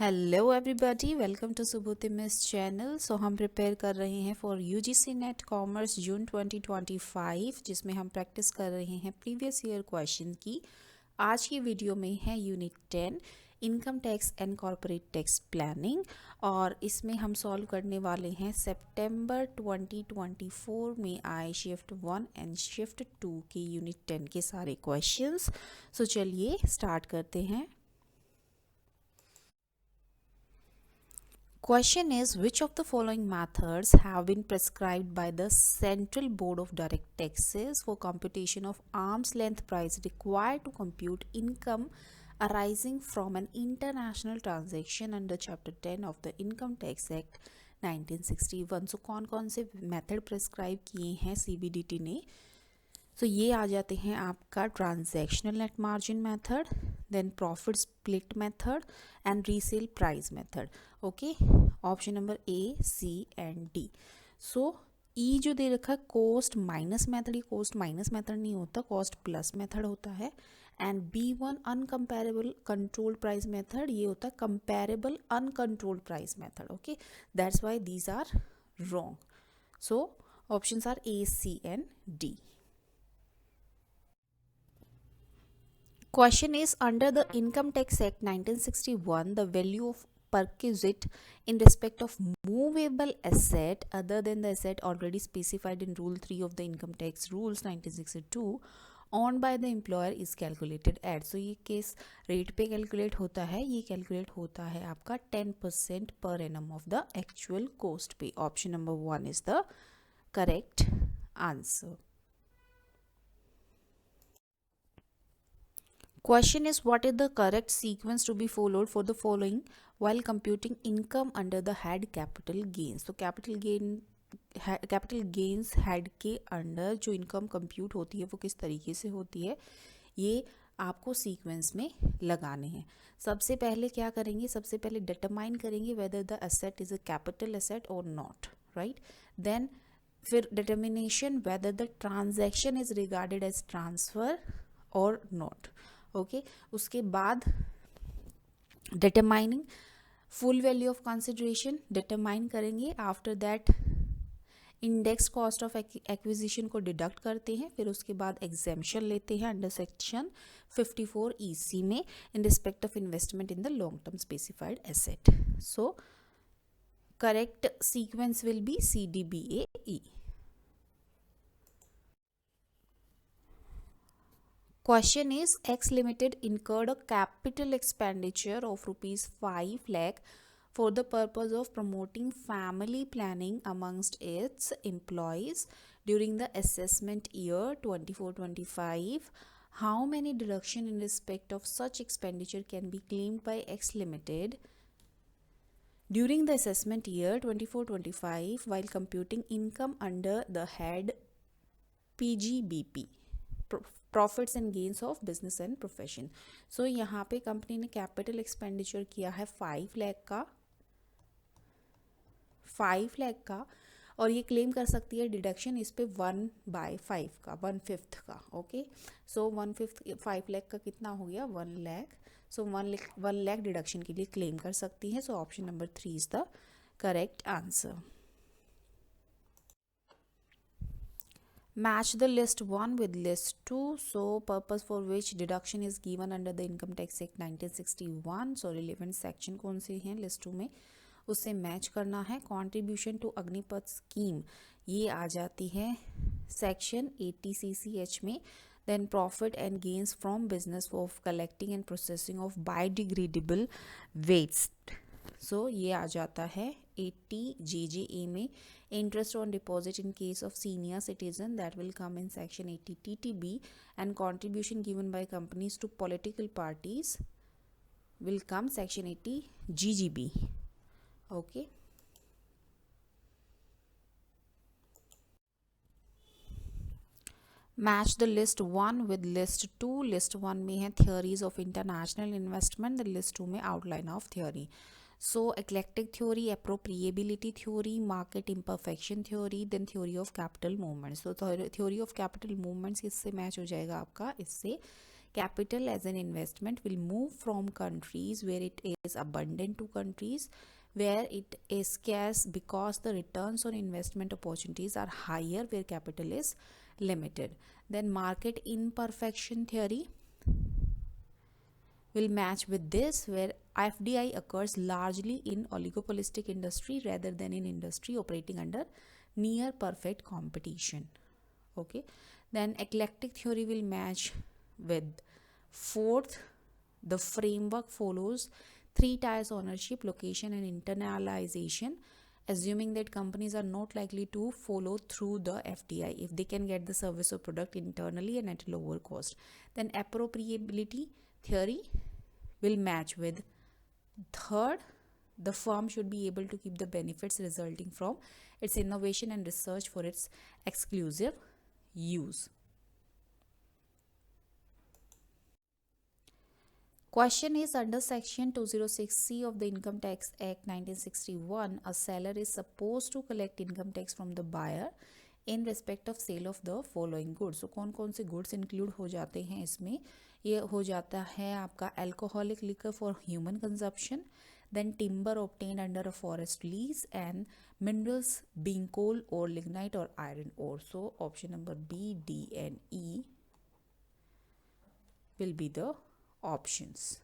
Hello everybody, welcome to Subodhi miss channel. So हम prepare कर रहे हैं for UGC NET commerce June 2025, जिसमें हम प्रैक्टिस कर रहे हैं प्रीवियस ईयर क्वेश्चन की। आज की वीडियो में है unit 10 income tax and corporate tax planning, और इसमें हम सॉल्व करने वाले हैं सितंबर 2024 में आए शिफ्ट 1 एंड शिफ्ट 2 के यूनिट 10 के सारे क्वेश्चंस। सो चलिए स्टार्ट करते हैं। Question is, which of the following methods have been prescribed by the Central Board of Direct Taxes for computation of arm's length price required to compute income arising from an international transaction under Chapter 10 of the Income Tax Act 1961? So कौन कौन से method prescribe किए हैं CBDT ने? सो ये आ जाते हैं आपका transactional net margin method, then profit split method and resale price method. Okay, option number A, C and D. So E जो दे रखा है कॉस्ट माइनस मेथड, ये कॉस्ट माइनस मेथड नहीं होता, कॉस्ट प्लस मेथड होता है। And B1 uncomparable controlled price method, ये होता है comparable uncontrolled price method. Okay, that's why these are wrong. So options are A, C and D. Question is, under the Income Tax Act 1961, the value of perquisite in respect of movable asset other than the asset already specified in Rule 3 of the Income Tax Rules 1962 owned by the employer is calculated at. So ये case rate पे calculate होता है, ये calculate होता है आपका 10% per annum of the actual cost पे। Option number 1 is the correct answer. Question is, what is the correct sequence to be followed for the following while computing income under the head capital gains? तो capital gains head के under जो income compute होती है वो किस तरीके से होती है, ये आपको सीक्वेंस में लगाने हैं। सबसे पहले क्या करेंगे, सबसे पहले डिटरमाइन करेंगे whether the asset is a capital asset or not, right. Then फिर determination whether the transaction is regarded as transfer or not. Okay, उसके बाद determining full value of consideration determine करेंगे। After that index cost of acquisition को deduct करते हैं, फिर उसके बाद एग्जेम्पशन लेते हैं अंडर सेक्शन 54 EC में in respect of investment in the long term specified asset. So correct sequence will be CDBAE. Question is, X Limited incurred a capital expenditure of rupees 5 lakh for the purpose of promoting family planning amongst its employees during the assessment year 24-25. How many deduction in respect of such expenditure can be claimed by X Limited during the assessment year 24-25 while computing income under the head PGBP? Profits and gains of business and profession. So यहाँ पे company ने capital expenditure किया है 5 लाख का, और ये claim कर सकती है डिडक्शन इस पे 1/5 का, 1/5 का। ओके, सो 1/5 5 लाख का कितना हो गया, 1 लाख। सो 1 लाख डिडक्शन के लिए क्लेम कर सकती है। So option number 3 is the correct answer. Match the list 1 with list 2. So purpose for which deduction is given under the Income Tax Act 1961. So relevant section कौन से हैं list 2 में, उससे मैच करना है। Contribution to अग्निपथ स्कीम, ये आ जाती है section 80 CCH में। Then profit and gains from business of collecting and processing of biodegradable waste. So ये आ जाता है 80 GJA में। Interest on deposit in case of senior citizen, that will come in section 80 TTB, and contribution given by companies to political parties will come section 80 GGB. Okay. Match the list 1 with list 2. List 1 में है theories of international investment, the list 2 में outline of theory. So eclectic theory, appropriability theory, market imperfection theory, then theory of capital movements. So theory of capital movements किससे match हो जाएगा आपका, इससे capital as an investment will move from countries where it is abundant to countries where it is scarce, because the returns on investment opportunities are higher where capital is limited. Then market imperfection theory will match with this, where FDI occurs largely in oligopolistic industry rather than in industry operating under near perfect competition. Okay, then eclectic theory will match with fourth. The framework follows three tiers: ownership, location, and internalization, assuming that companies are not likely to follow through the FDI if they can get the service or product internally and at a lower cost. Then appropriability theory will match with third. The firm should be able to keep the benefits resulting from its innovation and research for its exclusive use. Question is, under section 206C of the Income Tax Act 1961, a seller is supposed to collect income tax from the buyer in respect of sale of the following goods. So कौन कौन से goods include हो जाते हैं इसमें? ये हो जाता है आपका alcoholic liquor for human consumption, then timber obtained under a forest lease, and minerals being coal or lignite or iron ore. So option number B, D and E will be the options.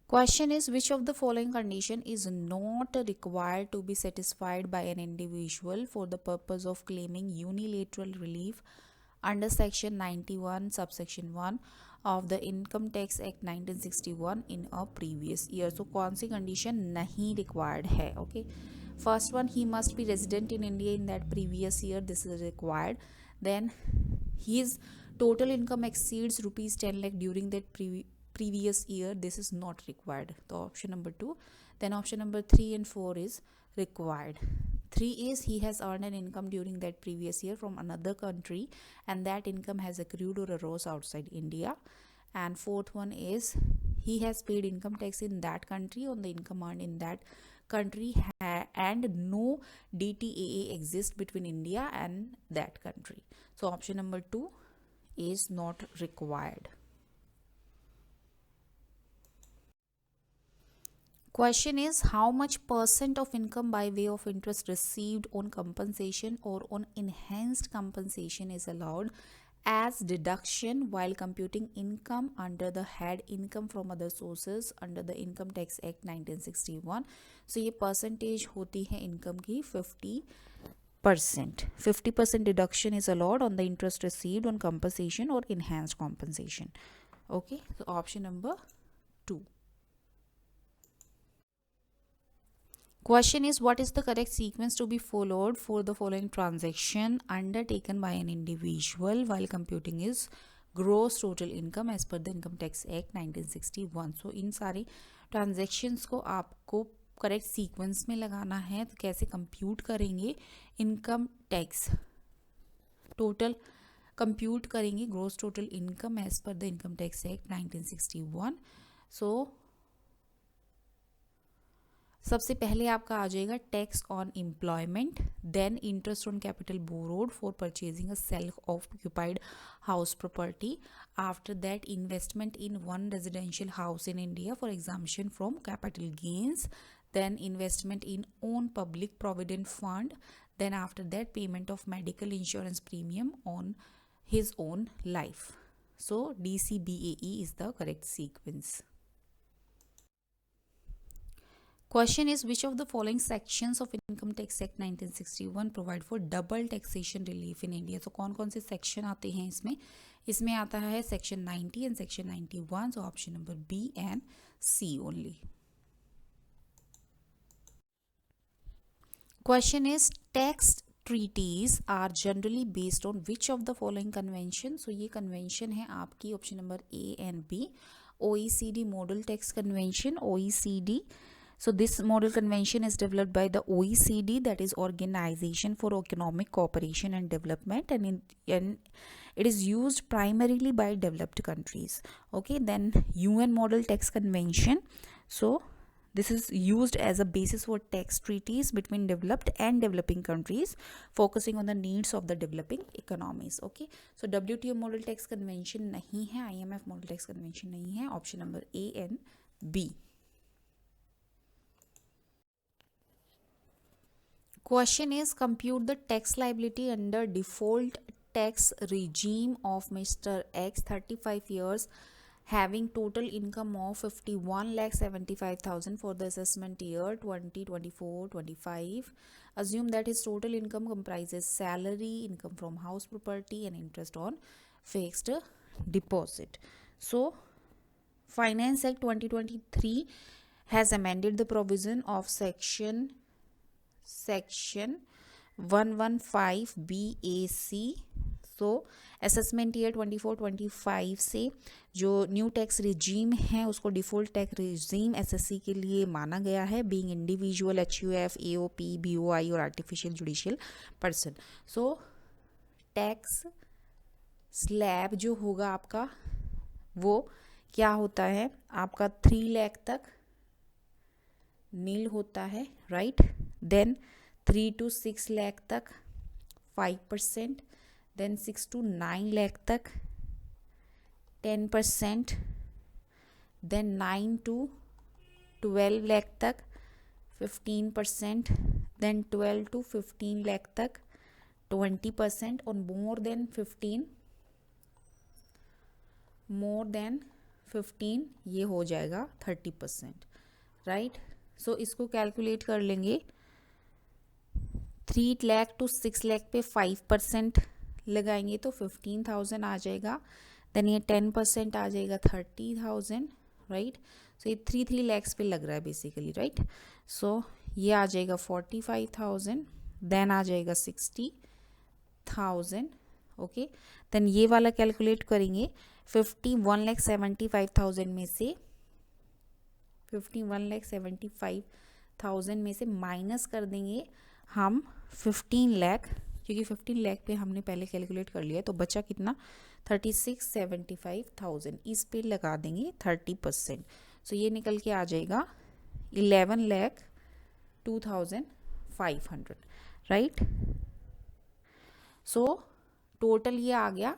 Question is, which of the following condition is not required to be satisfied by an individual for the purpose of claiming unilateral relief under section 91 subsection 1 of the Income Tax Act 1961 in a previous year? So कौन सी condition नहीं required है? Okay, first one, he must be resident in India in that previous year. This is required. Then his total income exceeds rupees 10 lakh during that previous year. This is not required. So option number 2. Then option number 3 and 4 is required. 3 is he has earned an income during that previous year from another country and that income has accrued or arose outside India. And fourth one is he has paid income tax in that country on the income earned in that country and no DTAA exists between India and that country. So option number 2 is not required. Question is, how much percent of income by way of interest received on compensation or on enhanced compensation is allowed as deduction while computing income under the head income from other sources under the Income Tax Act 1961? So ये percentage होती है income की 50%. 50% deduction is allowed on the interest received on compensation or enhanced compensation. Okay, so option number 2. Question is, what is the correct sequence to be followed for the following transaction undertaken by an individual while computing his gross total income as per the Income Tax Act 1961? So इन सारे transactions को आपको correct sequence में लगाना है. तो कैसे compute करेंगे? Income tax total compute करेंगे gross total income as per the Income Tax Act 1961. So सबसे पहले आपका आ जाएगा tax on employment, then interest on capital borrowed for purchasing a self occupied house property, after that investment in one residential house in India for exemption from capital gains, then investment in own public provident fund, then after that payment of medical insurance premium on his own life. So DCBAE is the correct sequence. Question is, which of the following sections of Income Tax Act 1961 provide for double taxation relief in India? तो कौन कौन से section आते हैं इसमें? इसमें आता है section 90 and section 91. So option number B and C only. Question is, tax treaties are generally based on which of the following convention? So ये convention है आपकी option number A and B. OECD Model Tax Convention, OECD. So this model convention is developed by the OECD, that is Organization for Economic Cooperation and Development, and it is used primarily by developed countries. Okay, then UN Model Tax Convention. So This is used as a basis for tax treaties between developed and developing countries, focusing on the needs of the developing economies. Okay, so WTO model tax convention नहीं है, IMF model tax convention नहीं है. Option number A and B. Question is, compute the tax liability under default tax regime of Mr. X, 35 years, having total income of 51,75,000 for the assessment year 2024-25. Assume that his total income comprises salary, income from house property, and interest on fixed deposit. So, Finance Act 2023 has amended the provision of section 115 BAC. So assessment year 24-25 से जो new tax regime है उसको default tax regime SSC के लिए माना गया है, being individual, HUF, AOP, BOI और artificial judicial person. So tax slab जो होगा आपका वो क्या होता है, आपका 3 लाख तक नील होता है, राइट. देन 3 to 6 लाख तक 5%, देन 6 to 9 लाख तक 10%, देन 9 to 12 लाख तक 15%, देन 12 to 15 लाख तक 20%, और मोर देन 15 ये हो जाएगा 30%, राइट. सो इसको कैलकुलेट कर लेंगे. 3 लाख to 6 लाख पे 5% लगाएंगे तो 15,000 आ जाएगा. देन ये 10% आ जाएगा 30,000, राइट. सो ये 3 लैक्स पे लग रहा है बेसिकली, राइट. सो ये आ जाएगा 45,000, देन आ जाएगा 60,000. ओके, देन ये वाला कैलकुलेट करेंगे. 51,75,000 में से 51,75,000 में से माइनस कर देंगे हम 15 लाख, क्योंकि 15 लाख पे हमने पहले कैलकुलेट कर लिया, तो बचा कितना 36,75,000. इस पे लगा देंगे 30%. सो ये निकल के आ जाएगा 11,02,500, राइट. सो टोटल ये आ गया,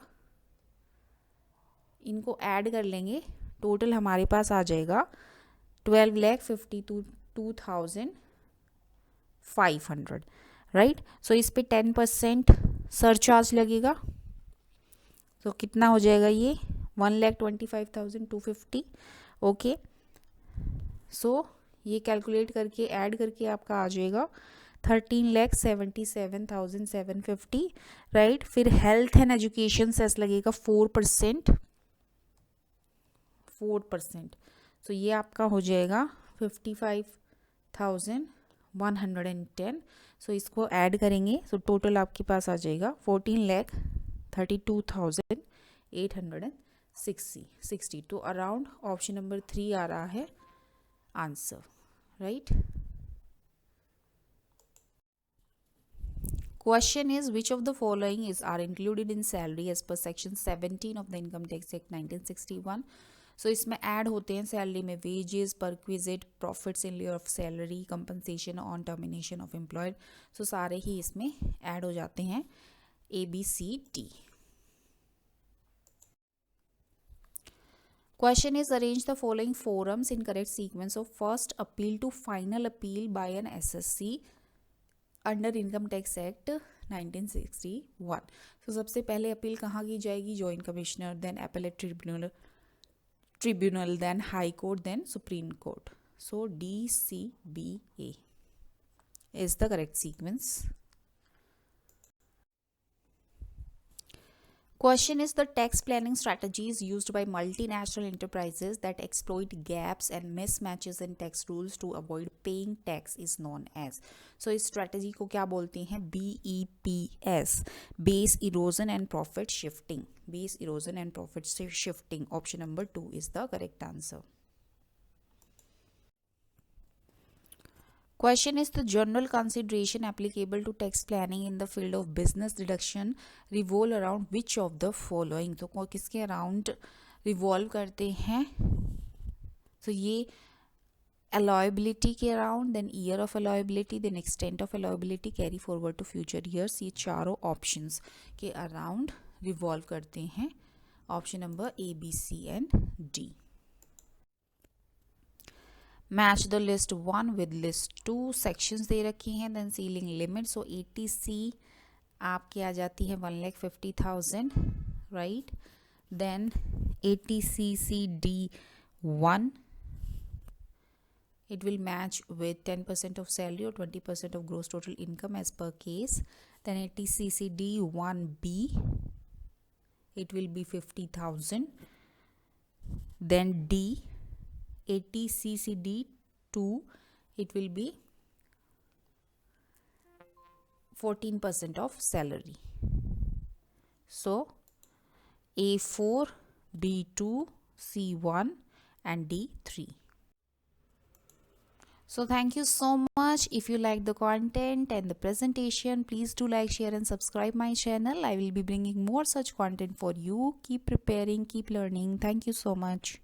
इनको ऐड कर लेंगे, टोटल हमारे पास आ जाएगा 12,52,500, राइट. सो इस पे 10% सरचार्ज लगेगा, तो कितना हो जाएगा ये 1,25,250. ओके, सो ये कैलकुलेट करके ऐड करके आपका आ जाएगा 13,77,750, राइट. फिर हेल्थ एंड एजुकेशन सेस लगेगा 4%. सो ये आपका हो जाएगा 55,110. सो इसको ऐड करेंगे, सो टोटल आपके पास आ जाएगा 14,32,860. तो अराउंड ऑप्शन नंबर 3 आ रहा है answer, right. Question is, which of the following are included in salary as per section 17 of the Income Tax Act 1961? So इसमें ऐड होते हैं सैलरी में wages, perquisite, profits in lieu of salary, compensation on termination of employed. So सारे ही इसमें add हो जाते हैं ABCD. Question is, arrange the following forums in correct sequence of first appeal to final appeal by an SSC under income tax act 1961. तो सबसे पहले appeal कहाँ की जाएगी, joint commissioner, then appellate tribunal, then high court, then supreme court. So DCBA is the correct sequence. Question is, the tax planning strategies used by multinational enterprises that exploit gaps and mismatches in tax rules to avoid paying tax is known as. So इस strategy को क्या बोलते हैं, BEPS, Base Erosion and Profit Shifting. Base Erosion and Profit Shifting. Option number 2 is the correct answer. Question is, the general consideration applicable to tax planning in the field of business deduction revolve around which of the following? तो किसके around revolve करते हैं? तो ये allowability के around, then year of allowability, then extent of allowability, carry forward to future years, ये चारों options के around revolve करते हैं. Option number A, B, C and D. Match the list 1 with list 2. sections दे रखी हैं. then ceiling limit, so 80C आपकी आ जाती है 1,50,000, right? then 80CCD1, it will match with 10% of salary or 20% of gross total income as per case. then 80CCD1B, it will be 50,000. then D, 80CCD2, it will be 14% of salary. So A4, B2, C1 and D3. So thank you so much. If you like the content and the presentation, please do like, share and subscribe my channel. I will be bringing more such content for you. Keep preparing, keep learning. Thank you so much.